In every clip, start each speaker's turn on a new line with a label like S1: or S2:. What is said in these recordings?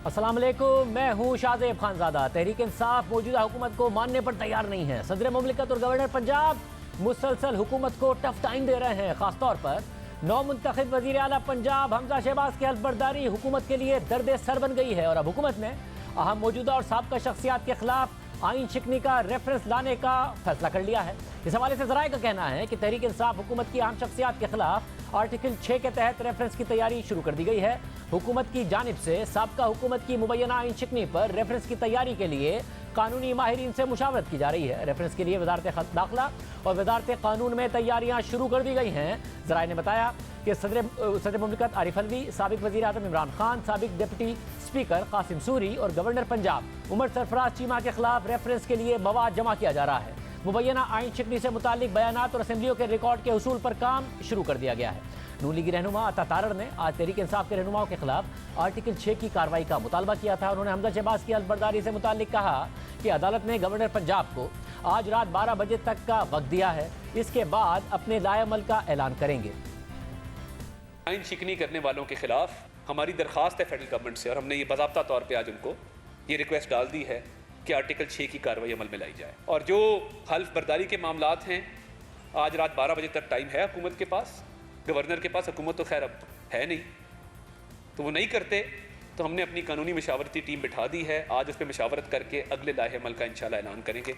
S1: अस्सलाम वालेकुम, मैं हूँ शाहजेब खानजादा। तहरीक इंसाफ मौजूदा हुकूमत को मानने पर तैयार नहीं है। सदर मुमलिकत और गवर्नर पंजाब मुसलसल हुकूमत को टफ टाइम दे रहे हैं। खासतौर पर नौ मुंतखब वजीर आला पंजाब हमजा शहबाज की हल्फबर्दारी हुकूमत के लिए दर्द सर बन गई है और अब हुकूमत ने अहम मौजूदा और साबका शख्सियात के खिलाफ आइन शिकनी का रेफरेंस लाने का फैसला कर लिया है। इस हवाले से ज़राए का कहना है कि तहरीक इंसाफ हुकूमत की अहम शख्सियात के खिलाफ आर्टिकल 6 के तहत रेफरेंस की तैयारी शुरू कर दी गई है। हुकूमत की जानिब से साबका हुकूमत की मुबैना आइन शिकनी पर रेफरेंस की तैयारी के लिए कानूनी माहिरीन से मुशावरत की जा रही है। रेफरेंस के लिए वजारत दाखिला और वजारत कानून में तैयारियां शुरू कर दी गई हैं। ज़राए ने बताया कि सदर मुमलिकत आरिफ अलवी, साबिक वज़ीर आज़म इमरान खान, साबिक डिप्टी स्पीकर कासिम सूरी और गवर्नर पंजाब उमर सरफराज चीमा के खिलाफ रेफरेंस के लिए मवाद जमा किया जा रहा है। मुबैना आइन शिकनी से मुतालिक बयानात और असम्बलियों के रिकॉर्ड के हुसूल पर काम शुरू कर दिया गया है। नून लीगी रहनुमा अता तारड़ ने आज तहरीक इंसाफ के रहनुमाओं के खिलाफ आर्टिकल 6 की कार्रवाई का मुतालबा किया था। उन्होंने हमजा शहबाज की हल्फबर्दारी से मुतालिक कहा कि अदालत ने गवर्नर पंजाब को आज रात 12 बजे तक का वक्त दिया है, इसके बाद अपने लाएअमल का ऐलान करेंगे।
S2: आइन शिकनी करने वालों के खिलाफ हमारी दरख्वास्त है फेडरल गवर्नमेंट से और हमने ये बाज़ाब्ता तौर पे आज उनको ये रिक्वेस्ट डाल दी है कि आर्टिकल 6 की कार्रवाई अमल में लाई जाए। और जो हल्फ बर्दारी के मामलात हैं, आज रात 12 बजे तक टाइम है हुकूमत के पास, गवर्नर के पास। हुकूमत तो खैर अब है नहीं, तो वो नहीं करते तो हमने अपनी कानूनी मशावरती टीम बिठा दी है। आज उस पर मशावरत करके अगले लाहे अमल का इंशाल्लाह ऐलान करेंगे।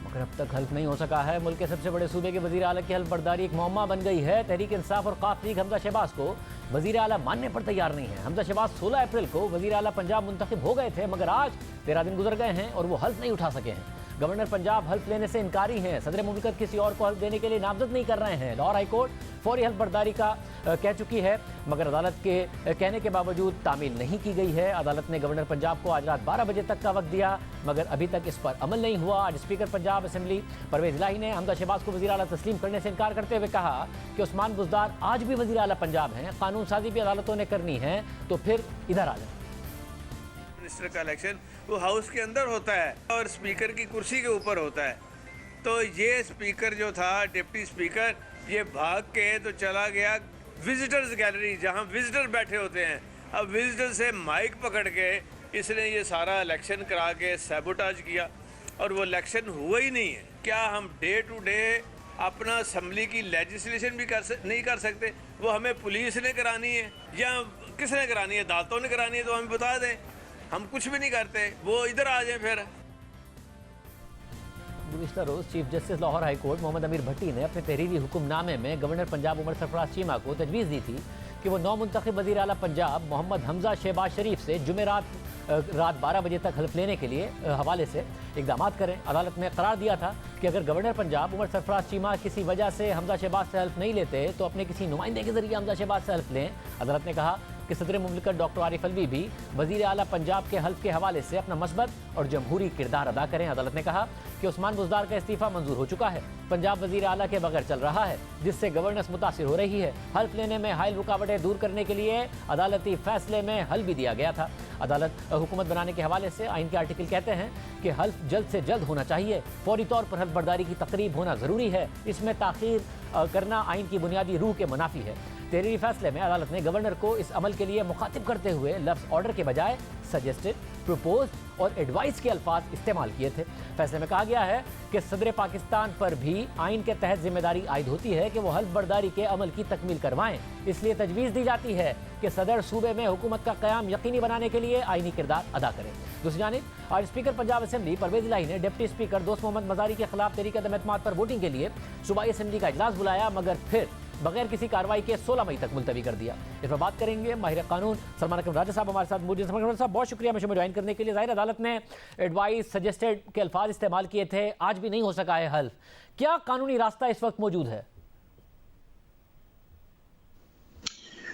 S1: मगर अब तक हल्फ नहीं हो सका है। मुल्क के सबसे बड़े सूबे के वज़ीर आला की हल्फबर्दारी एक मुअम्मा बन गई है। तहरीक इंसाफ और काफ लीग हमजा शहबाज को वज़ीर आला मानने पर तैयार नहीं है। हमजा शहबाज 16 अप्रैल को वज़ीर आला पंजाब मुंतखब हो गए थे, मगर आज 13 दिन गुजर गए हैं और वो हल्फ नहीं उठा सके हैं। गवर्नर पंजाब हल्फ लेने से इनकारी हैं। सदर मुमलिकत किसी और को हल्फ देने के लिए नामजद नहीं कर रहे हैं। लाहौर हाई कोर्ट फौरी हल्फ बर्दारी का कह चुकी है, मगर अदालत के कहने के बावजूद तामील नहीं की गई है। अदालत ने गवर्नर पंजाब को आज रात 12 बजे तक का वक्त दिया, मगर अभी तक इस पर अमल नहीं हुआ। आज स्पीकर पंजाब असम्बली परवेज इलाही ने हमजा शहबाज को वज़ीर आला तस्लीम करने से इनकार करते हुए कहा कि उस्मान बुज़दार आज भी वज़ीर आला पंजाब हैं, कानून साजी भी अदालतों ने करनी है, तो फिर इधर आ जाए।
S3: मिनिस्टर का इलेक्शन वो हाउस के अंदर होता है और स्पीकर की कुर्सी के ऊपर होता है। तो ये स्पीकर जो था, डिप्टी स्पीकर, ये भाग के तो चला गया विजिटर्स गैलरी जहां विजिटर बैठे होते हैं। अब विजिटर से माइक पकड़ के इसने ये सारा इलेक्शन करा के सैबोटाज किया और वो इलेक्शन हुआ ही नहीं है। क्या हम डे टू डे अपना असम्बली की लेजिस्लेशन भी नहीं कर सकते? वो हमें पुलिस ने करानी है या किसने करानी है? अदालतों ने करानी है तो हमें बता दें। हम कुछ भी नहीं करते, वो इधर आ जाए। फिर
S1: गुज़िश्ता रोज़ chief justice Lahore high court Mohammad Ameer Bhatti ने अपने तहरीरी हुक्मनामे में गवर्नर पंजाब उमर सरफराज चीमा को तजवीज़ दी थी कि वो नौ मुंतखब वज़ीर आला पंजाब मोहम्मद हमजा शहबाज शरीफ से जुमेरात रात 12 बजे तक हल्फ लेने के लिए हवाले से इकदाम करें। अदालत ने करार दिया था कि अगर गवर्नर पंजाब उमर सरफराज चीमा किसी वजह से हमजा शहबाज से हल्फ नहीं लेते तो अपने किसी नुमाइंदे के जरिए हमजा शहबाज से हल्फ लें। अदालत ने कहा कि सदर मुमलिकत डॉक्टर आरिफ अलवी भी वज़ीर आला पंजाब के हल्फ के हवाले से अपना मस्बत और जमहूरी किरदार अदा करें। अदालत ने कहा कि उस्मान बुज़दार का इस्तीफ़ा मंजूर हो चुका है, पंजाब वज़ीर आला के बगैर चल रहा है, जिससे गवर्नेंस मुतासिर हो रही है। हल्फ लेने में हायल रुकावटें दूर करने के लिए अदालती फैसले में हल भी दिया गया था। अदालत हुकूमत बनाने के हवाले से आइन के आर्टिकल कहते हैं कि हल्फ जल्द से जल्द होना चाहिए, फौरी तौर पर हल्फ बर्दारी की तकरीब होना ज़रूरी है, इसमें ताख़ीर करना आइन की बुनियादी रूह के मुनाफी है। तहरीरी फैसले में अदालत ने गवर्नर को इस अमल के लिए मुखातिब करते हुए लफ्ज़ ऑर्डर के बजाय सजेस्टेड, प्रपोज और एडवाइस के अल्फाज इस्तेमाल किए थे। फैसले में कहा गया है कि सदर पाकिस्तान पर भी आइन के तहत जिम्मेदारी आयद होती है कि वो हल्फ बर्दारी के अमल की तकमील करवाएं। इसलिए तजवीज़ दी जाती है कि सदर सूबे में हुकूमत का क़याम यकीनी बनाने के लिए आइनी किरदार अदा करें। दूसरी जानिब आज स्पीकर पंजाब असम्बली परवेज इलाही ने डिप्टी स्पीकर दोस्त मोहम्मद मज़ारी के खिलाफ तहरीक अदम एतमाद पर वोटिंग के लिए सूबाई असम्बली का इजलास बुलाया, मगर फिर बगैर किसी कार्रवाई के 16 मई तक मुलतवी कर दिया। इस पर बात करेंगे माहिर कानून सलमान अकरम राजा साहब हमारे साथ मौजूद। सलमान अकरम साहब, बहुत शुक्रिया मुझे ज्वाइन करने के लिए। ज़ाहिर अदालत ने एडवाइस, सजेस्टेड के अल्फाज इस्तेमाल किए थे, आज भी नहीं हो सका है हल्फ। क्या कानूनी रास्ता इस वक्त मौजूद है?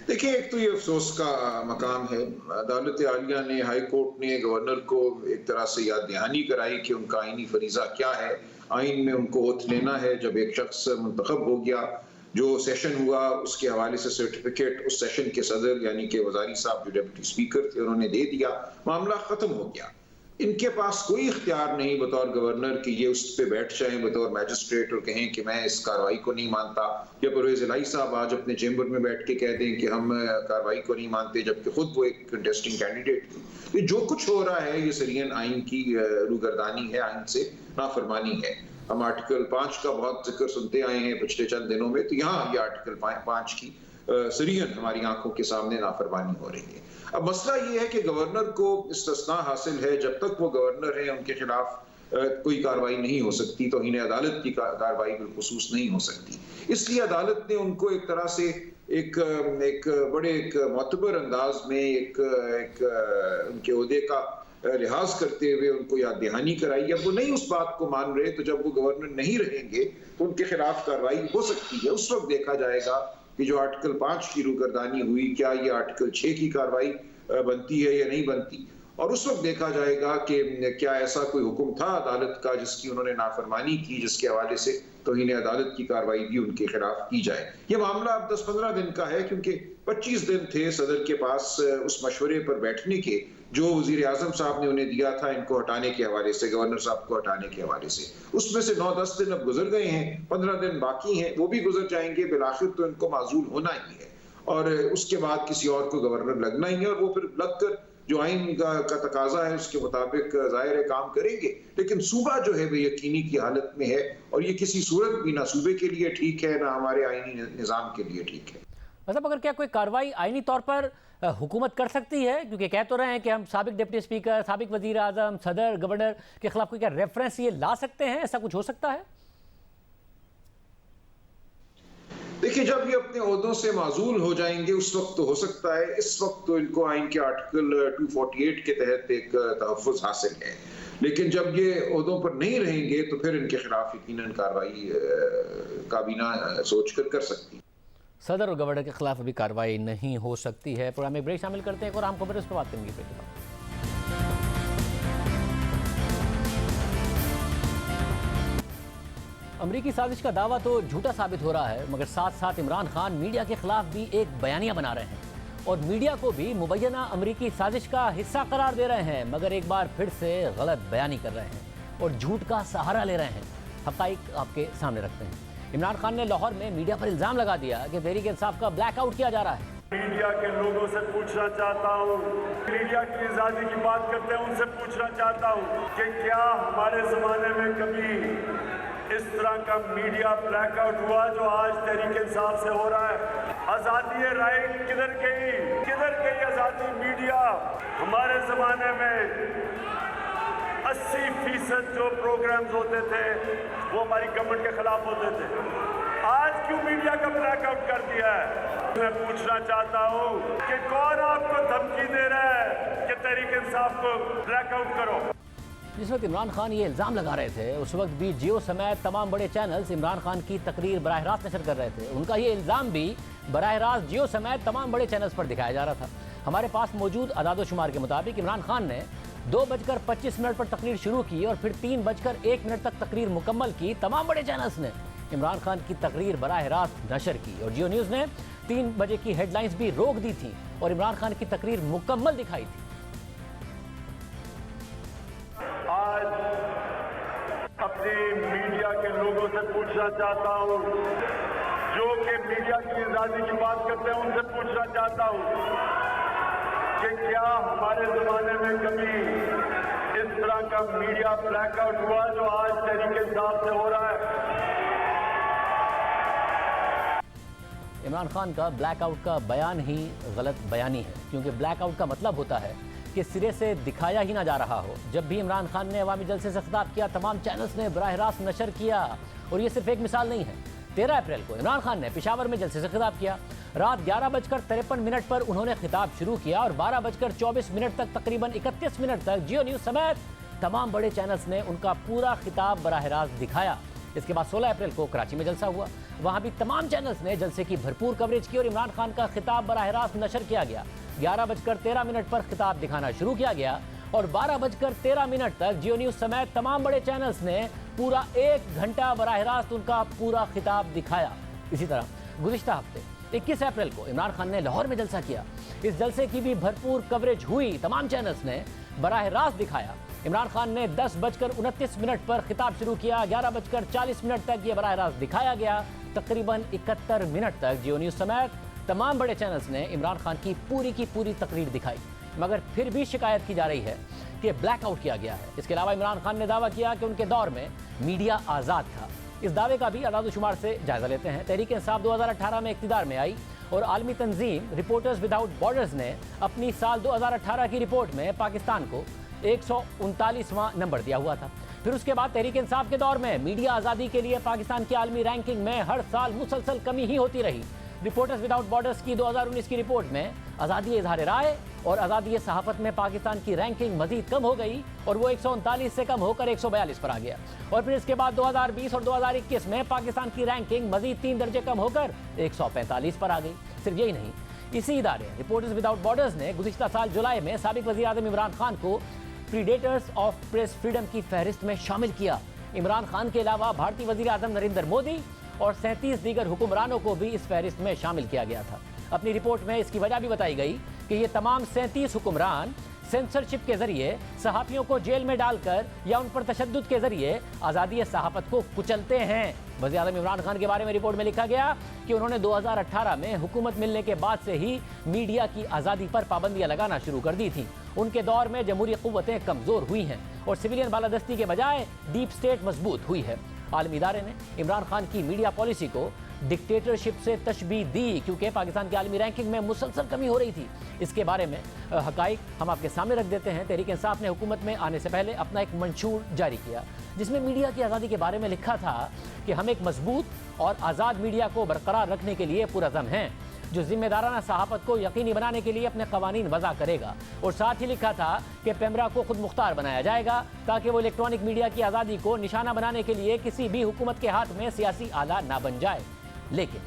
S4: देखिए, एक तो ये अफसोस का मकाम है, अदालत आलिया ने, हाई कोर्ट ने गवर्नर को एक तरह से याद दहानी कराई कि उनका आइनी फरीजा क्या है। आइन में उनको ओथ लेना है। जब एक शख्स मुंतखब हो गया, जो सेशन हुआ उसके हवाले से सर्टिफिकेट उस सेशन के सदर यानी कि वज़ारी साहब जो डिप्टी स्पीकर थे उन्होंने दे दिया, मामला ख़त्म हो गया। इनके पास कोई इख्तियार नहीं बतौर गवर्नर कि ये उस पर बैठ जाएं बतौर मैजिस्ट्रेट और कहें कि मैं इस कार्रवाई को नहीं मानता, या परवेज इलाही साहब आज अपने चेंबर में बैठ के कह दें कि हम कार्रवाई को नहीं मानते, जबकि खुद वो एक कंटेस्टिंग कैंडिडेट थी। ये जो कुछ हो रहा है ये सरियन आइन की रूगर्दानी है, आइन से नाफरमानी है। हम आर्टिकल 5 का बहुत जिक्र सुनते आए हैं पिछले चंद दिनों में, तो यहाँ ये आर्टिकल 5 की सरियन हमारी आंखों के सामने नाफरमानी हो रही है। अब मसला ये है कि गवर्नर को इस्तिस्ना हासिल है, जब तक वो गवर्नर है उनके खिलाफ कोई कार्रवाई नहीं हो सकती, तो इन्हें अदालत की कार्रवाई बिलखुसूस नहीं हो सकती। इसलिए अदालत ने उनको एक तरह से एक बड़े मोतबर अंदाज में उनके ओहदे का लिहाज करते हुए उनको याद दहानी कराई। अब वो नहीं उस बात को मान रहे, तो जब वो गवर्नर नहीं रहेंगे तो उनके खिलाफ कार्रवाई हो सकती है। उस वक्त देखा जाएगा कि जो आर्टिकल 5 की रूगर्दानी हुई, क्या ये आर्टिकल 6 की कार्रवाई बनती है या नहीं बनती, और उस वक्त देखा जाएगा कि क्या ऐसा कोई हुक्म था अदालत का जिसकी उन्होंने नाफरमानी की, जिसके हवाले से तौहीन अदालत की कार्रवाई भी उनके खिलाफ की जाए। ये मामला अब 10-15 दिन का है, क्योंकि 25 दिन थे सदर के पास उस मशवरे पर बैठने के जो वजीर आजम साहब ने उन्हें दिया था इनको हटाने के हवाले से, गवर्नर साहब को हटाने के हवाले से। उसमें से 9-10 दिन अब गुजर गए हैं, 15 दिन बाकी हैं, वो भी गुजर जाएंगे। बिलाखिर तो इनको माजूल होना ही है और उसके बाद किसी और को गवर्नर लगना ही है, और वो फिर लगकर जो आइन का तकाजा है उसके मुताबिक जाहिर है काम करेंगे। लेकिन सूबा जो है बेयकीनी की हालत में है, और ये किसी सूरत भी ना सूबे के लिए ठीक है ना हमारे आइनी निज़ाम के लिए ठीक है।
S1: मतलब अगर क्या कोई कार्रवाई आइनी तौर पर हुकूमत कर सकती है, क्योंकि कह तो रहे हैं कि हम साबिक डिप्टी स्पीकर, साबिक वजीर आजम, सदर, गवर्नर के खिलाफ कोई क्या रेफरेंस ये ला सकते हैं, ऐसा कुछ हो सकता है?
S4: देखिए, जब ये अपने ओहदों से माजूल हो जाएंगे उस वक्त तो हो सकता है। इस वक्त तो इनको आइन के आर्टिकल 248 के तहत एक तहफ़्फ़ुज़ हासिल है, लेकिन जब ये ओहदों पर नहीं रहेंगे तो फिर इनके खिलाफ यकीनन कार्रवाई काबीना सोच कर सकती है।
S1: सदर और गवर्नर के खिलाफ अभी कार्रवाई नहीं हो सकती है। प्रोग्राम में ब्रेक शामिल करते हैं और हम खबर उस पर बात करेंगे। ब्रेक के बाद अमरीकी साजिश का दावा तो झूठा साबित हो रहा है, मगर साथ साथ इमरान खान मीडिया के खिलाफ भी एक बयानिया बना रहे हैं और मीडिया को भी मुबैना अमरीकी साजिश का हिस्सा करार दे रहे हैं, मगर एक बार फिर से गलत बयानी कर रहे हैं और झूठ का सहारा ले रहे हैं। हक़ाइक़ आपके सामने रखते हैं। इमरान खान ने लाहौर में मीडिया पर इल्ज़ाम लगा दिया कि तहरीक इंसाफ का ब्लैकआउट किया जा रहा है।
S5: मीडिया के लोगों से पूछना चाहता हूँ, मीडिया की आज़ादी की बात करते हैं उनसे पूछना चाहता हूँ कि क्या हमारे ज़माने में कभी इस तरह का मीडिया ब्लैकआउट हुआ जो आज तहरीक इंसाफ से हो रहा है? आज़ादी राय किधर गई आज़ादी मीडिया? हमारे ज़माने में 80% जो प्रोग्राम्स होते थे वो हमारी गवर्नमेंट के खिलाफ होते थे। आज क्यों मीडिया का ब्लैकआउट कर दिया है? मैं पूछना चाहता हूँ कि कौन आपको धमकी दे रहा है कि तहरीक इंसाफ को ब्लैकआउट करो?
S1: जिस वक्त इमरान खान ये इल्ज़ाम लगा रहे थे उस वक्त भी जियो समेत तमाम बड़े चैनल्स इमरान खान की तकरीर बराह रास्त नशर कर रहे थे। उनका ये इल्ज़ाम भी बराह रास्त जियो समेत तमाम बड़े चैनल्स पर दिखाया जा रहा था। हमारे पास मौजूद अदादोशुमार के मुताबिक इमरान खान ने 2:25 पर तकरीर शुरू की और फिर 3:01 तक तकरीर मुकम्मल की। तमाम बड़े चैनल्स ने इमरान खान की तकरीर बराह रास्त नशर की और जियो न्यूज़ ने 3 बजे की हेडलाइंस भी रोक दी थी और इमरान खान की तकरीर मुकम्मल दिखाई थी।
S5: आज अपने मीडिया के लोगों से पूछना चाहता हूँ जो कि मीडिया की आज़ादी की बात करते हैं उनसे पूछना चाहता हूँ कि क्या हमारे ज़माने में कभी इस तरह का मीडिया ब्लैकआउट हुआ जो आज तहरीक इंसाफ से हो रहा है?
S1: इमरान खान का ब्लैकआउट का बयान ही गलत बयानी है, क्योंकि ब्लैकआउट का मतलब होता है कि सिरे से दिखाया ही ना जा रहा हो। जब भी इमरान खान ने अवामी जलसे से खिताब किया तमाम चैनल्स ने बराह रास्त नशर किया और ये सिर्फ एक मिसाल नहीं है। 13 अप्रैल को इमरान खान ने पेशावर में जलसे से खिताब किया। रात 11:53 पर उन्होंने खिताब शुरू किया और 12:24 तक तकरीबन 31 मिनट तक जियो न्यूज़ समेत तमाम बड़े चैनल्स ने उनका पूरा खिताब बराह रास्त दिखाया। इसके बाद 16 अप्रैल को कराची में जलसा हुआ, वहाँ भी तमाम चैनल्स ने जलसे की भरपूर कवरेज की और इमरान खान का खिताब बराह रास्त नशर किया गया। 11:13 पर खिताब दिखाना शुरू किया गया और 12:13 तक जियो न्यूज़ समेत तमाम बड़े चैनल्स ने पूरा 1 घंटा बराह रास्त उनका पूरा खिताब दिखाया। इसी तरह गुज़िश्ता हफ्ते 21 अप्रैल को इमरान खान ने लाहौर में जलसा किया। इस जलसे की भी भरपूर कवरेज हुई, तमाम चैनल्स ने बराह रास्त दिखाया इमरान खान ने 10:29 पर खिताब शुरू किया। 11:40 तक ये बराह रास्त दिखाया गया। तकरीबन 71 मिनट तक जियो न्यूज़ समेत तमाम बड़े चैनल्स ने इमरान खान की पूरी तकरीर दिखाई, मगर फिर भी शिकायत की जा रही है कि ब्लैकआउट किया गया है। इसके अलावा इमरान खान ने दावा किया कि उनके दौर में मीडिया आज़ाद था। इस दावे का भी आदादुशुमार से जायजा लेते हैं। तहरीक इंसाफ 2018 में इक़्तिदार में आई और आलमी तंजीम रिपोर्टर्स विदाउट बॉर्डर्स ने अपनी साल 2018 की रिपोर्ट में पाकिस्तान को 139वां नंबर दिया हुआ था। फिर उसके बाद तहरीक इंसाफ के दौर में मीडिया आज़ादी के लिए पाकिस्तान की आलमी रैंकिंग में हर साल मुसलसल कमी ही होती रही। रिपोर्टर्स विदाउट बॉर्डर्स की 2019 की रिपोर्ट में आज़ादी इजहार राय और आज़ादी सहाफ़त में पाकिस्तान की रैंकिंग मजीद कम हो गई और वो 139 से कम होकर 142 पर आ गया। और फिर इसके बाद 2020 और 2021 में पाकिस्तान की रैंकिंग मजीद 3 दर्जे कम होकर 145 पर आ गई। सिर्फ यही नहीं, इसी इदारे रिपोर्टर्स विदाउट बॉर्डर्स ने गुज़िश्ता साल जुलाई में साबिक वज़ीर आज़म इमरान खान को प्रीडेटर्स ऑफ प्रेस फ्रीडम की फहरिस्त में शामिल किया। इमरान खान के अलावा भारतीय वज़ीर आज़म नरेंद्र मोदी और 37 दीगर हुक्मरानों को भी इस फहरिस्त में शामिल किया गया था। अपनी रिपोर्ट में इसकी वजह भी बताई गई कि ये तमाम 37 हुक्मरान सेंसरशिप के जरिए सहाफ़ियों को जेल में डालकर या उन पर तशद्दुद के जरिए आज़ादी सहाफ़त को कुचलते हैं। वज़ीर आज़म इमरान खान के बारे में रिपोर्ट में लिखा गया कि उन्होंने 2018 में हुकूमत मिलने के बाद से ही मीडिया की आज़ादी पर पाबंदियां लगाना शुरू कर दी थी। उनके दौर में जमहूरी क़ुव्वतें कमज़ोर हुई हैं और सिविलियन बालादस्ती के बजाय डीप स्टेट मजबूत हुई है। आलमी इदारे ने इमरान खान की मीडिया पॉलिसी को डिक्टेटरशिप से तशबीह दी क्योंकि पाकिस्तान की आलमी रैंकिंग में मुसलसल कमी हो रही थी। इसके बारे में हकाइक हम आपके सामने रख देते हैं। तहरीक इंसाफ ने हुकूमत में आने से पहले अपना एक मंशूर जारी किया जिसमें मीडिया की आज़ादी के बारे में लिखा था कि हम एक मजबूत और आज़ाद मीडिया को बरकरार रखने के लिए पुरज़म हैं जो जिम्मेदाराना सहाफ़त को यकीनी बनाने के लिए अपने कवानीन वज़ा करेगा। और साथ ही लिखा था कि पेमरा को खुद मुख्तार बनाया जाएगा ताकि वो इलेक्ट्रॉनिक मीडिया की आज़ादी को निशाना बनाने के लिए किसी भी हुकूमत के हाथ में सियासी आला ना बन जाए। लेकिन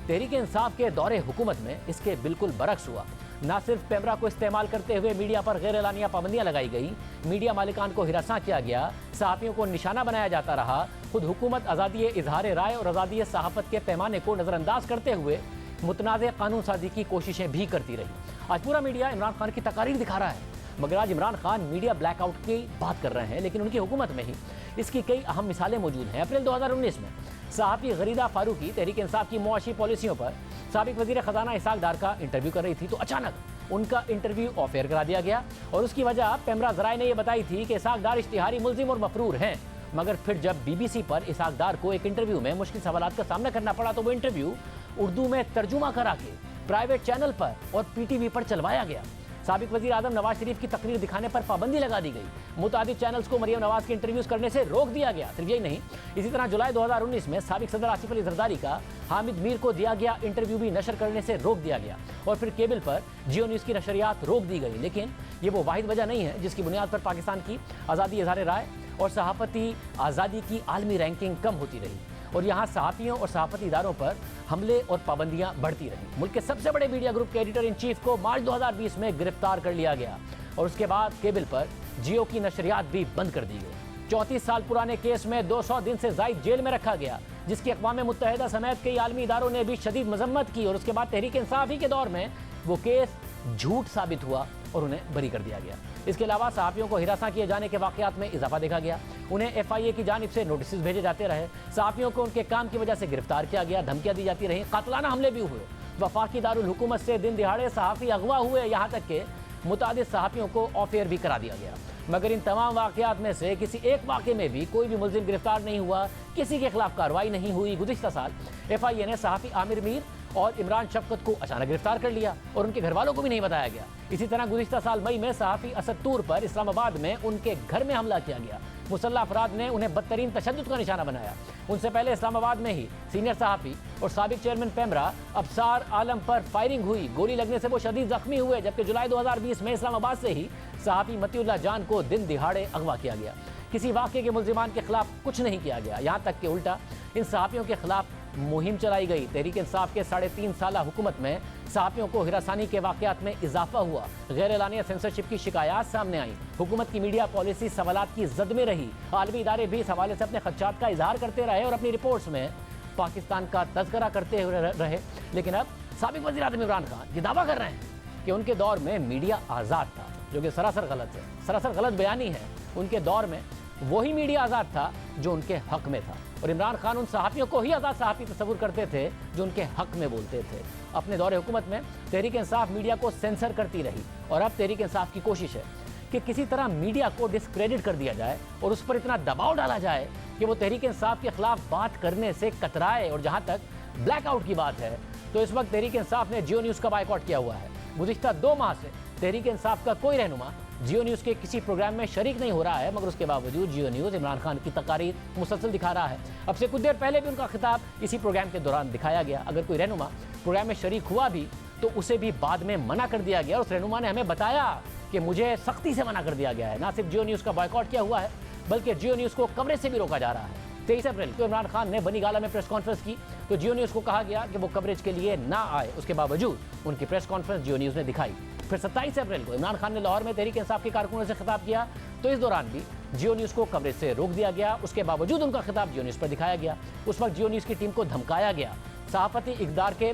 S1: तहरीक इंसाफ के दौरे हुकूमत में इसके बिल्कुल बरक्स हुआ। न सिर्फ पेमरा को इस्तेमाल करते हुए मीडिया पर गैर एलानिया पाबंदियां लगाई गई, मीडिया मालिकान को हिरासा किया गया, सहाफ़ियों को निशाना बनाया जाता रहा। खुद हुकूमत आज़ादी इजहार राय और आज़ादी सहाफ़त के पैमाने को नज़रअंदाज करते हुए मुतनाज़ कानून साजी की कोशिशें भी करती रही। आज पूरा मीडिया इमरान खान की तकारीर दिखा रहा है, मगर आज इमरान खान मीडिया ब्लैकआउट की बात कर रहे हैं, लेकिन उनकी हुकूमत में ही इसकी कई अहम मिसालें मौजूद हैं। अप्रैल 2019 में सहाफ़ी गरीदा फारूकी तहरीक इंसाफ की मुआशी पॉलिसियों पर साबिक वज़ीर ख़जाना इसाक डार का इंटरव्यू कर रही थी तो अचानक उनका इंटरव्यू ऑफ एयर करा दिया गया। और उसकी वजह पेमरा ज़राए ने यह बताई थी कि इसाक डार इश्तिहारी मुल्ज़िम और मफरूर हैं। मगर फिर जब BBC पर इसाक डार को एक इंटरव्यू में मुश्किल सवालात का सामना करना पड़ा तो वो इंटरव्यू उर्दू में तर्जुमा करा के प्राइवेट चैनल पर और PTV पर चलवाया गया। साबिक वज़ीर आज़म नवाज शरीफ की तकरीर दिखाने पर पाबंदी लगा दी गई। मुतादिद चैनल्स को मरियम नवाज के इंटरव्यूज़ करने से रोक दिया गया। सिर्फ यही नहीं, इसी तरह जुलाई 2019 में साबिक सदर आसिफ अली जरदारी का हामिद मीर को दिया गया इंटरव्यू भी नशर करने से रोक दिया गया। और फिर केबल पर जियो न्यूज़ की नशरियात रोक दी गई। लेकिन ये वो वाहिद वजह नहीं है जिसकी बुनियाद पर पाकिस्तान की आज़ादी इज़हार राय और सहाफ़ती आज़ादी की आलमी रैंकिंग कम होती रही और यहाँ सहाफ़ियों और सहाफ़ती इदारों पर हमले और पाबंदियाँ बढ़ती रहीं। मुल्क के सबसे बड़े मीडिया ग्रुप के एडिटर इन चीफ को मार्च 2020 में गिरफ्तार कर लिया गया और उसके बाद केबल पर जियो की नशरियात भी बंद कर दी गई। 34 साल पुराने केस में 200 दिन से ज़ायद जेल में रखा गया जिसकी अक़वाम मुत्तहिदा समेत कई आलमी इदारों ने भी शदीद मजम्मत की। और उसके बाद तहरीक इंसाफ ही के दौर में वो केस झूठ साबित हुआ और उन्हें बरी कर दिया गया। इसके अलावा सहाफ़ियों को हिरासा किए जाने के वाक़यात में इजाफा देखा गया। उन्हें FIA की जानिब से नोटिस भेजे जाते रहे। सहाफ़ियों को उनके काम की वजह से गिरफ्तार किया गया, धमकियाँ दी जाती रहीं, कातलाना हमले भी हुए। वफाकी दारुल हुकूमत से दिन दिहाड़े सहाफ़ी अगवा हुए, यहाँ तक के मुतादिद सहाफ़ियों को ऑफ एयर भी करा दिया गया। मगर इन तमाम वाक़यात में से किसी एक वाक़े में भी कोई भी मुल्ज़िम गिरफ्तार नहीं हुआ, किसी के खिलाफ कार्रवाई नहीं हुई। गुज़िश्ता साल FIA ने सहाफ़ी आमिर मीर और इमरान शफकत को अचानक गिरफ्तार कर लिया और उनके घर वालों को भी नहीं बताया गया। इसी तरह गुज़िश्ता साल मई में सहाफ़ी असद तूर पर इस्लामाबाद में उनके घर में हमला किया गया। मुसल्लह अफराद ने उन्हें बदतरीन तशद्दुद का निशाना बनाया। उनसे पहले इस्लामाबाद में ही सीनियर सहाफ़ी और साबिक चेयरमैन पेमरा अबसार आलम पर फायरिंग हुई। गोली लगने से वो शदीद जख्मी हुए। जबकि जुलाई 2020 में इस्लामाबाद से ही सहाफ़ी मतीउल्लाह जान को दिन दिहाड़े अगवा किया गया। किसी वाक़े के मुल्ज़िमान के खिलाफ कुछ नहीं किया गया, यहाँ तक कि उल्टा इन सहाफ़ियों के खिलाफ मुहिम चलाई गई। तहरीक इंसाफ के 3.5 साल हुकूमत में सहाफ़ियों को हिरासानी के वाक़यात में इजाफा हुआ। गैर एलानिया सेंसरशिप की शिकायत सामने आई। हुकूमत की मीडिया पॉलिसी सवालात की जद में रही। आलमी इदारे भी इस हवाले से अपने खदशात का इजहार करते रहे और अपनी रिपोर्ट्स में पाकिस्तान का तज़किरा करते हुए रहे। लेकिन अब साबिक वज़ीर आज़म इमरान खान ये दावा कर रहे हैं कि उनके दौर में मीडिया आज़ाद था। जो कि सरासर गलत है, सरासर गलत बयानी है। उनके दौर में वही मीडिया आज़ाद था जो उनके हक में था, और इमरान खान उन सहाफ़ियों को ही आज़ाद सहाफ़ी तस्वुर करते थे जो उनके हक में बोलते थे। अपने दौरे हुकूमत में तहरीक इंसाफ मीडिया को सेंसर करती रही, और अब तहरीक इंसाफ की कोशिश है कि किसी तरह मीडिया को डिस्क्रेडिट कर दिया जाए और उस पर इतना दबाव डाला जाए कि वो तहरीक इंसाफ के खिलाफ बात करने से कतराए। और जहाँ तक ब्लैकआउट की बात है तो इस वक्त तहरीक इंसाफ ने जियो न्यूज़ का बायकॉट किया हुआ है। गुज़िश्ता 2 माह से तहरीक इंसाफ का कोई रहनुमा जियो न्यूज़ के किसी प्रोग्राम में शरीक नहीं हो रहा है, मगर उसके बावजूद जियो न्यूज़ इमरान खान की तकारीर मुसलसल दिखा रहा है। अब से कुछ देर पहले भी उनका खिताब इसी प्रोग्राम के दौरान दिखाया गया। अगर कोई रहनुमा प्रोग्राम में शरीक हुआ भी तो उसे भी बाद में मना कर दिया गया। उस रहनुमा ने हमें बताया कि मुझे सख्ती से मना कर दिया गया है। ना सिर्फ जियो न्यूज़ का बॉयकॉट किया हुआ है, बल्कि जियो न्यूज़ को कवरेज से भी रोका जा रहा है। 23 अप्रैल को इमरान खान ने बनी गाला में प्रेस कॉन्फ्रेंस की तो जियो न्यूज़ को कहा गया कि वो कवरेज के लिए ना आए। उसके बावजूद उनकी प्रेस कॉन्फ्रेंस जियो न्यूज़ ने दिखाई। फिर 27 अप्रैल को इमरान खान ने लाहौर में तहरीक इंसाफ के कारकुनों से खिताब किया तो इस दौरान भी जियो न्यूज़ को कवरेज से रोक दिया गया। उसके बावजूद उनका खिताब जियो न्यूज़ पर दिखाया गया। उस वक्त जियो न्यूज़ की टीम को धमकाया गया। सहाफ़ती इक़दार के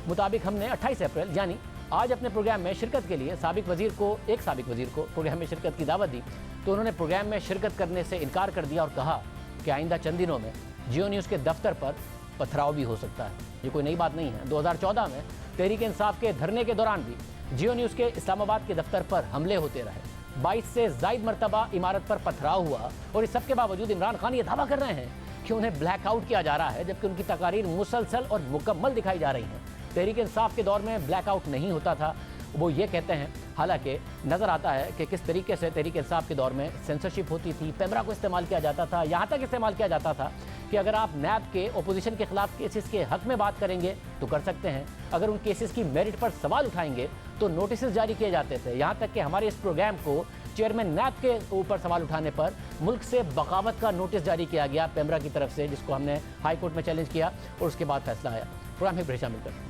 S1: मुताबिक हमने 28 अप्रैल यानी आज अपने प्रोग्राम में शिरकत के लिए एक साबिक वज़ीर को प्रोग्राम में शिरकत की दावत दी तो उन्होंने प्रोग्राम में शिरकत करने से इनकार कर दिया और कहा कि आइंदा चंद दिनों में जियो न्यूज़ के दफ्तर पर पथराव भी हो सकता है। ये कोई नई बात नहीं है। 2014 में तहरीक इंसाफ के धरने के दौरान भी जियो न्यूज़ के इस्लामाबाद के दफ्तर पर हमले होते रहे। 22 से ज़ायद मरतबा इमारत पर पथराव हुआ, और इस सब के बावजूद इमरान खान ये दावा कर रहे हैं कि उन्हें ब्लैकआउट किया जा रहा है, जबकि उनकी तकारीर मुसलसल और मुकम्मल दिखाई जा रही हैं। तहरीक इंसाफ के दौर में ब्लैकआउट नहीं होता था, वो ये कहते हैं। हालांकि नज़र आता है कि किस तरीके से तहरीक इंसाफ के दौर में सेंसरशिप होती थी, पैमरा को इस्तेमाल किया जाता था, यहाँ तक इस्तेमाल किया जाता था कि अगर आप नैब के ओपोजिशन के खिलाफ केसेस के हक में बात करेंगे तो कर सकते हैं, अगर उन केसेस की मेरिट पर सवाल उठाएंगे तो नोटिस जारी किए जाते थे। यहाँ तक कि हमारे इस प्रोग्राम को चेयरमैन नैब के ऊपर सवाल उठाने पर मुल्क से बगावत का नोटिस जारी किया गया पैमरा की तरफ से, जिसको हमने हाई कोर्ट में चैलेंज किया और उसके बाद फैसला आया। प्रोग्राम में शामिल करते हैं।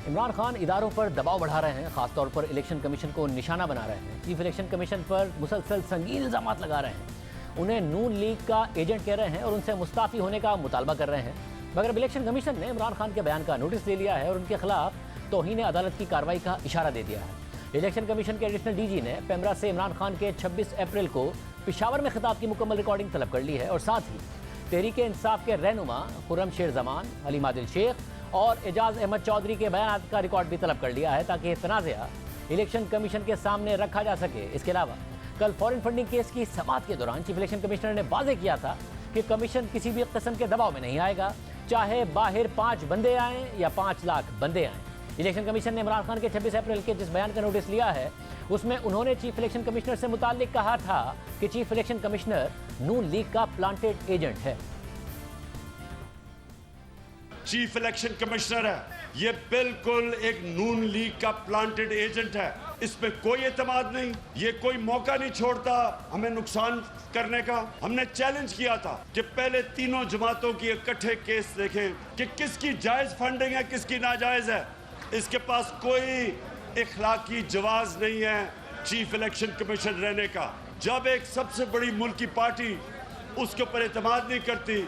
S1: इमरान खान इदारों पर दबाव बढ़ा रहे हैं, खासतौर पर इलेक्शन कमीशन को निशाना बना रहे हैं। चीफ इलेक्शन कमीशन पर मुसलसल संगीन इल्ज़ामात लगा रहे हैं, उन्हें नून लीग का एजेंट कह रहे हैं और उनसे मुस्ताफ़ी होने का मुतालबा कर रहे हैं। मगर इलेक्शन कमीशन ने इमरान खान के बयान का नोटिस ले लिया है और उनके खिलाफ तौहीन अदालत की कार्रवाई का इशारा दे दिया है। इलेक्शन कमीशन के एडिशनल डीजी ने पैमरा से इमरान खान के 26 अप्रैल को पेशावर में खिताब की मुकम्मल रिकॉर्डिंग तलब कर ली है और साथ ही तहरीक इंसाफ के रहनुमा खुर्रम शेर जमान, हलीम आदिल शेख और एजाज अहमद चौधरी के बयान का रिकॉर्ड भी तलब कर लिया है ताकि तनाज़ा इलेक्शन कमीशन के सामने रखा जा सके। इसके अलावा कल फॉरेन फंडिंग केस की समाअत के दौरान चीफ इलेक्शन कमिश्नर ने वाज़ेह किया था कि कमीशन किसी भी किस्म के दबाव में नहीं आएगा, चाहे बाहर 5 बंदे आएँ या 5 लाख बंदे आएँ। इलेक्शन कमीशन ने इमरान खान के 26 अप्रैल के जिस बयान का नोटिस लिया है उसमें उन्होंने चीफ इलेक्शन कमिश्नर से मुताल्लिक कहा था कि चीफ इलेक्शन कमिश्नर नून लीग का प्लांटेड एजेंट है।
S6: चीफ इलेक्शन कमिश्नर है, ये बिल्कुल एक नून लीग का प्लांटेड एजेंट है, इसमें कोई एतमाद नहीं, ये कोई मौका नहीं छोड़ता हमें नुकसान करने का। हमने चैलेंज किया था कि पहले तीनों जमातों की इकट्ठे केस देखें कि किसकी जायज फंडिंग है, किसकी नाजायज है। इसके पास कोई इखलाकी जवाज नहीं है चीफ इलेक्शन कमीशन रहने का। जब एक सबसे बड़ी मुल्क की पार्टी उसके ऊपर एतमाद नहीं करती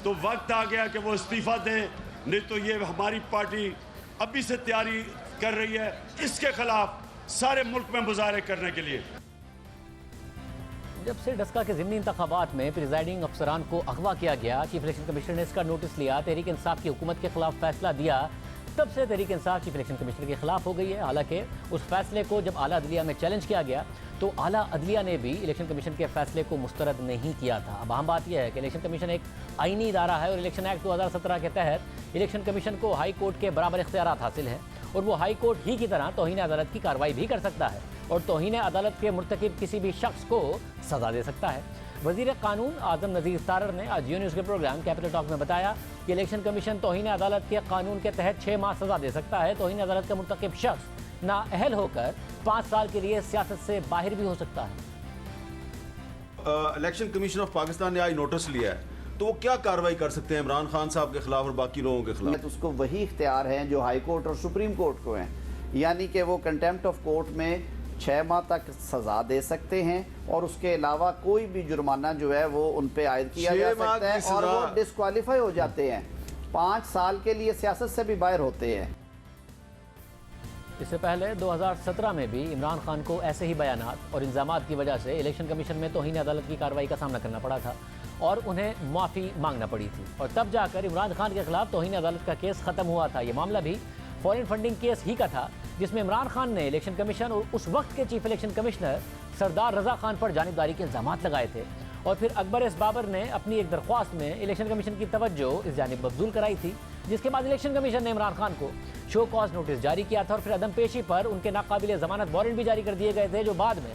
S6: तो वक्त आ गया कि वो इस्तीफा दे, नहीं तो ये हमारी पार्टी अभी से तैयारी कर रही है इसके खिलाफ सारे मुल्क में मुजाहरे करने के लिए।
S1: जब से डस्का के ज़िमनी इंतखाबात में प्रिजाइडिंग अफसरान को अगवा किया गया, चीफ इलेक्शन कमिश्नर ने इसका नोटिस लिया, तहरीक इंसाफ की हुकूमत के खिलाफ फैसला दिया, तब से Tehreek Insaf chief election commissioner के खिलाफ हो गई है। हालांकि उस फैसले को जब आला अदलिया में चैलेंज किया गया तो आला अदलिया ने भी इलेक्शन कमीशन के फैसले को मुस्तरद नहीं किया था। अब अहम बात यह है कि इलेक्शन कमीशन एक आईनी इदारा है और इलेक्शन एक्ट 2017 के तहत इलेक्शन कमीशन को हाई कोर्ट के बराबर इख्तियारात हासिल हैं और वो हाई कोर्ट ही की तरह तौहीन अदालत की कार्रवाई भी कर सकता है और तौहीन अदालत के मुर्तकिब किसी भी शख्स को सज़ा दे सकता है। वज़ीर कानून आज़म नज़ीर तारर ने आज जियो न्यूज़ के प्रोग्राम कैपिटल टॉक में बताया कि इलेक्शन कमीशन तौहीन अदालत के कानून के तहत 6 माह सज़ा दे सकता है। तौहीन अदालत का मुर्तकिब शख्स नाअहल होकर 5 साल के लिए सियासत से बाहर भी हो सकता है।
S7: इलेक्शन कमीशन ऑफ पाकिस्तान ने आज नोटिस लिया है तो वो क्या कार्रवाई कर सकते हैं इमरान खान साहब के खिलाफ और बाकी लोगों के खिलाफ?
S8: उसको वही इख्तियार हैं जो हाई कोर्ट और सुप्रीम कोर्ट को हैं, यानी कि वो कंटेम्प्ट ऑफ कोर्ट में 6 माह तक सजा दे सकते हैं और उसके अलावा कोई भी जुर्माना जो है वो उन पे आयद किया जा सकता है और वो डिस्क्वालीफाई हो जाते हैं। 5 साल के लिए सियासत से भी बाहर होते हैं।
S1: इससे पहले 2017 में भी इमरान खान को ऐसे ही बयानात और इल्ज़ामात की वजह से इलेक्शन कमीशन में तौहीन अदालत की कार्रवाई का सामना करना पड़ा था और उन्हें माफ़ी मांगना पड़ी थी, और तब जाकर इमरान खान के खिलाफ तौहीन अदालत का केस ख़त्म हुआ था। ये मामला भी फॉरेन फंडिंग केस ही का था, जिसमें इमरान खान ने इलेक्शन कमीशन और उस वक्त के चीफ इलेक्शन कमिश्नर सरदार रजा खान पर जानिबदारी के इल्ज़ामात लगाए थे। और फिर अकबर एस बाबर ने अपनी एक दरख्वास्त में इलेक्शन कमीशन की तवज्जो इस जानिब मबजूल कराई थी, जिसके बाद इलेक्शन कमीशन ने इमरान खान को शो कॉज नोटिस जारी किया था और फिर अदम पेशी पर उनके नाकाबिल ज़मानत वारंट भी जारी कर दिए गए थे, जो बाद में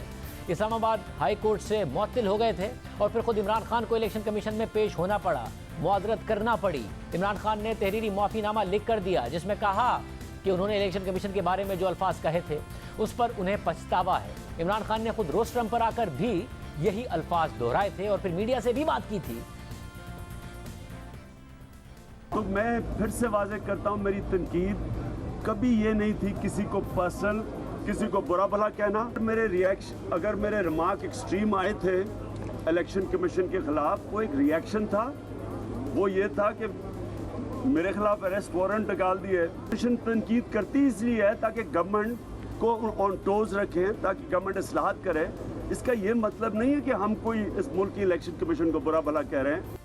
S1: इस्लामाबाद हाई कोर्ट से मुअत्तिल हो गए थे। और फिर खुद इमरान खान को इलेक्शन कमीशन में पेश होना पड़ा, मुआज़रत करना पड़ी। इमरान खान ने तहरीरी माफ़ीनामा लिख कर दिया, जिसमें कहा कि उन्होंने इलेक्शन कमीशन के बारे में जो अल्फाज कहे थे उस पर उन्हें पछतावा है। इमरान खान ने खुद रोस्ट्रम पर आकर भी यही अल्फाज दोहराए थे और फिर मीडिया से भी बात की थी।
S6: तो मैं फिर से वाज़ेह करता हूँ, मेरी तनकीद कभी ये नहीं थी किसी को पर्सनल, किसी को बुरा भला कहना। मेरे रिएक्शन, अगर मेरे रिमार्क एक्सट्रीम आए थे इलेक्शन कमीशन के खिलाफ, वो एक रिएक्शन था। वो ये था कि मेरे खिलाफ अरेस्ट वारंट निकाल दिए। कमीशन तनकीद करती इसलिए है ताकि गवर्नमेंट को ऑन टोज रखें, ताकि गवर्नमेंट इस्लाहत करे। इसका ये मतलब नहीं है कि हम कोई इस मुल्क की इलेक्शन कमीशन को बुरा भला कह रहे हैं।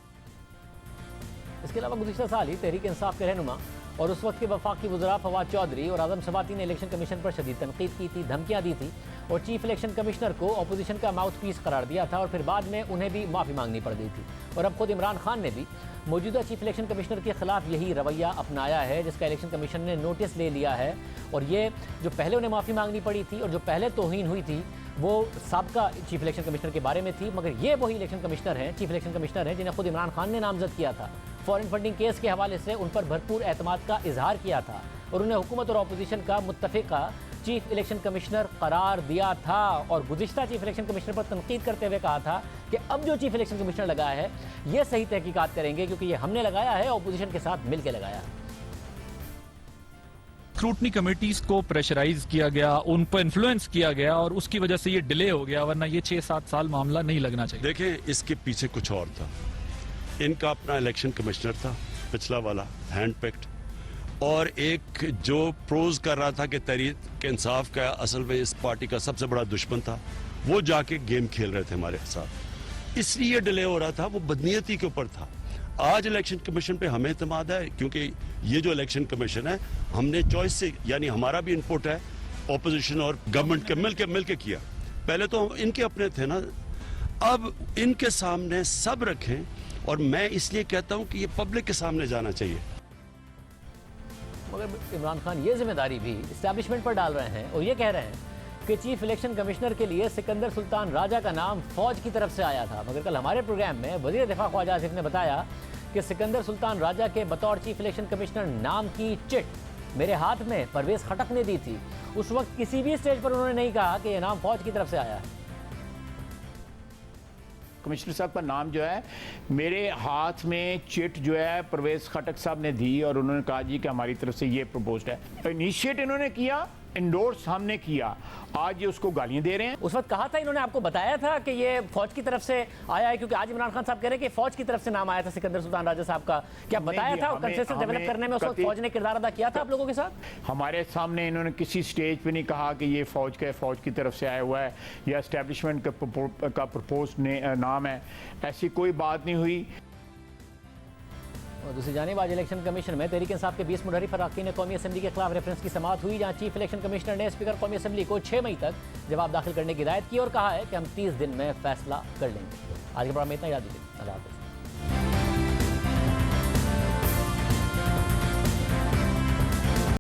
S1: इसके अलावा गुज़िश्ता साल ही तहरीक इंसाफ के रहनुमा और उस वक्त के वफाकी वज़रा फवाद चौधरी और आज़म सवाती ने इलेक्शन कमीशन पर शदीद तनकीद की थी, धमकियाँ दी थी और चीफ इलेक्शन कमिश्नर को अपोजिशन का माउथ पीस करार दिया था और फिर बाद में उन्हें भी माफ़ी मांगनी पड़ गई थी। और अब खुद इमरान खान ने भी मौजूदा चीफ इलेक्शन कमिश्नर के खिलाफ यही रवैया अपनाया है, जिसका इलेक्शन कमीशन ने नोटिस ले लिया है। और ये जो पहले उन्हें माफ़ी मांगनी पड़ी थी और जो पहले तौहीन हुई थी वो साबका चीफ इलेक्शन कमिश्नर के बारे में थी, मगर ये वही इलेक्शन कमिश्नर हैं, चीफ इलेक्शन कमिश्नर हैं, जिन्हें खुद इमरान खान ने नामजद किया था। फॉरेन फंडिंग केस के हवाले से उन पर भरपूर एतमाद का इजहार किया था और उन्हें हुकूमत और अपोजिशन का मुत्तफ़िका चीफ इलेक्शन कमिश्नर करार दिया था। और गुज़िश्ता चीफ इलेक्शन कमिश्नर पर तनकीद करते हुए कहा था कि अब जो चीफ इलेक्शन कमिश्नर लगाया है ये सही तहकीकात करेंगे, क्योंकि ये हमने लगाया है, अपोजिशन के साथ मिलकर लगाया है।
S9: स्क्रूटनी कमेटीज को प्रेशराइज किया गया, उन पर इन्फ्लुएंस किया गया और उसकी वजह से ये डिले हो गया, वरना ये 6-7 साल मामला नहीं लगना चाहिए।
S6: देखें, इसके पीछे कुछ और था। इनका अपना इलेक्शन कमिश्नर था पिछला वाला, हैंड पिक्ड, और एक जो प्रोज कर रहा था कि तहरीक इंसाफ का असल में इस पार्टी का सबसे बड़ा दुश्मन था, वो जाके गेम खेल रहे थे हमारे साथ, इसलिए डिले हो रहा था। वो बदनीयती के ऊपर था। आज इलेक्शन कमीशन पे हमें एतमाद है, क्योंकि ये जो इलेक्शन कमीशन है हमने चॉइस से, यानी हमारा भी इनपुट है, ऑपोजिशन और गवर्नमेंट के मिल के किया। पहले तो इनके अपने थे ना, अब इनके सामने सब रखें, और मैं इसलिए कहता हूं कि ये पब्लिक के सामने जाना चाहिए।
S1: मगर इमरान खान ये जिम्मेदारी भी इस्टेब्लिशमेंट पर डाल रहे हैं और ये कह रहे हैं कि चीफ इलेक्शन कमिश्नर के लिए सिकंदर सुल्तान राजा का नाम फौज की तरफ से आया था। मगर कल हमारे प्रोग्राम में वज़ीर दिफा ख्वाजा आसिफ ने बताया कि सिकंदर सुल्तान राजा के बतौर चीफ इलेक्शन कमिश्नर नाम की चिट मेरे हाथ में परवेज़ खटक ने दी थी। उस वक्त किसी भी स्टेज पर उन्होंने नहीं कहा कि यह नाम फौज की तरफ से आया है।
S10: कमिश्नर साहब का नाम जो है मेरे हाथ में चिट जो है परवेज़ खटक साहब ने दी और उन्होंने कहा जी कि हमारी तरफ से ये प्रपोज्ड है। इनिशिएट इन्होंने किया, इंडोर्स हमने किया, आज ये उसको गालियां दे रहे हैं।
S1: उस वक्त कहा था, इन्होंने आपको बताया था कि ये फौज की तरफ से आया है, क्योंकि आज इमरान खान साहब कह रहे हैं कि फौज की तरफ से नाम आया था सिकंदर सुल्तान राजा साहब का। क्या बताया था और कंसेंसस डेवलप करने में उस वक्त फौज ने किरदार अदा किया था आप लोगों के साथ?
S10: हमारे सामने इन्होंने किसी स्टेज पे नहीं कहा कि ये फौज का, फौज की तरफ से आया हुआ है या एस्टेब्लिशमेंट का प्रपोज नाम है, ऐसी कोई बात नहीं हुई।
S1: और दूसरी जानिब आज इलेक्शन कमीशन में तहरीक इंसाफ के 20 मुनहरिफ अरकान कौमी असम्बली के खिलाफ रेफरेंस की समाअत हुई, जहां चीफ इलेक्शन कमिश्नर ने स्पीकर कौमी असम्बली को 6 मई तक जवाब दाखिल करने की हिदायत की और कहा है कि हम 30 दिन में फैसला कर लेंगे। आज के प्रोग्राम में इतना, याद दीजिए। अल्लाह हाफ़िज़।